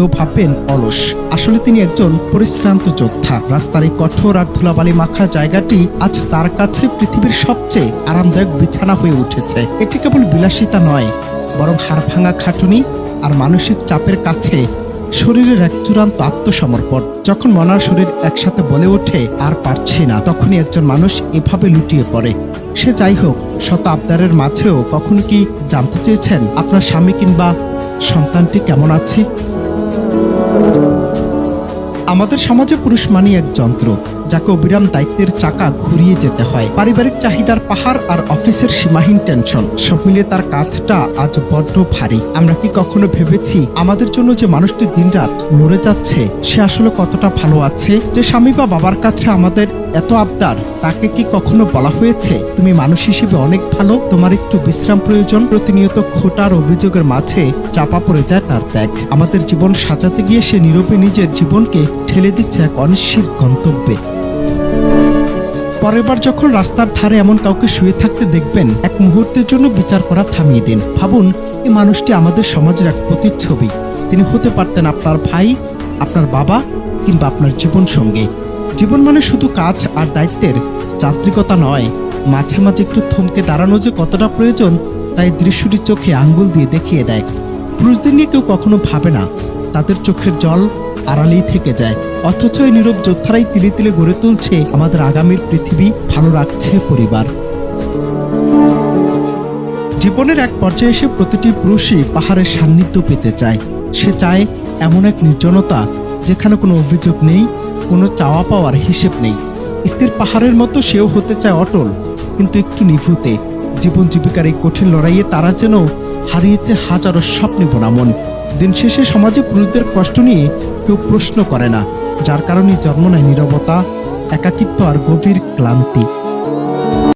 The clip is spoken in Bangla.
কেউ ভাববেন অলস, আসলে তিনি একজন পরিশ্রান্ত যোদ্ধা। রাস্তার এই কঠোর আর ধুলাবালি মাখা জায়গাটি আজ তার কাছে পৃথিবীর সবচেয়ে আরামদায়ক বিছানা হয়ে উঠেছে। এটি কেবল বিলাসিতা নয়, বরং হাড় ভাঙা খাটুনি আর মানসিক চাপের কাছে শরীরের এক চূড়ান্ত আত্মসমর্পণ। যখন মন আর শরীর একসাথে বলে ওঠে আর পারছি না, তখনই একজন মানুষ এভাবে লুটিয়ে পড়ে। সে যাই হোক, শত আবদারের মাঝেও কখনো কি জানতে চেয়েছেন আপনার স্বামী কিংবা সন্তানটি কেমন আছে? আমাদের সমাজে পুরুষ মানেই এক যন্ত্র, যাকে অবিরাম দায়িত্বের চাকা ঘুরিয়ে যেতে হয়। পারিবারিক চাহিদার পাহাড় আর অফিসের সীমাহীন টেনশন, সব মিলিয়ে তার কাঁধটা আজ বড্ড ভারী। আমরা কি কখনো ভেবেছি আমাদের জন্য যে মানুষটি দিনরাত লড়ে যাচ্ছে সে আসলে কতটা ভালো আছে? যে স্বামী বা বাবার কাছে আমাদের এত আবদার, তাকে কি কখনো বলা হয়েছে তুমি মানুষ হিসেবে অনেক ভালো, তোমার একটু বিশ্রাম প্রয়োজন? প্রতিনিয়ত খোটার অভিযোগের মাঝে চাপা পড়ে যায় তার ত্যাগ। আমাদের জীবন সাজাতে গিয়ে সে নীরবে নিজের জীবনকে ঠেলে দিচ্ছে এক অনিশ্চিত গন্তব্যে। পরের বার যখন রাস্তার ধারে এমন কাউকে শুয়ে থাকতে দেখবেন, এক মুহূর্তের জন্য বিচার করা থামিয়ে দিন। ভাবুন, এই মানুষটি আমাদের সমাজের এক প্রতিচ্ছবি। তিনি হতে পারতেন আপনার ভাই, আপনার বাবা কিংবা আপনার জীবন সঙ্গী। জীবন মানে শুধু কাজ আর দায়িত্বের যান্ত্রিকতা নয়, মাঝে মাঝে একটু থমকে দাঁড়ানো যে কতটা প্রয়োজন, তাই দৃশ্যটি চোখে আঙ্গুল দিয়ে দেখিয়ে দেয়। পুরুষদের নিয়ে কেউ কখনো ভাবে না, তাদের চোখের জল আড়ালেই থেকে যায়, অথচ এই নীরব যোদ্ধারাই তিলে তিলে গড়ে তুলছে আমাদের আগামীর পৃথিবী, ভালো রাখছে পরিবার। জীবনের এক পর্যায়ে এসে প্রতিটি পুরুষই পাহাড়ের সান্নিধ্য পেতে চায়। সে চায় এমন এক নির্জনতা যেখানে কোনো অভিযোগ নেই, কোনো চাওয়া পাওয়ার হিসেব নেই। স্থির পাহাড়ের মতো সেও হতে চায় অটল, কিন্তু একটু নিভৃতে। জীবন জীবিকার এই কঠিন লড়াইয়ে তারা যেন হারিয়েছে হাজারো স্বপ্নে বোনা মন। দিন শেষে সমাজে পুরুষদের কষ্ট নিয়ে কেউ প্রশ্ন করে না, যার কারণে জন্ম নেয় নীরবতা, একাকিত্ব আর গভীর ক্লান্তি।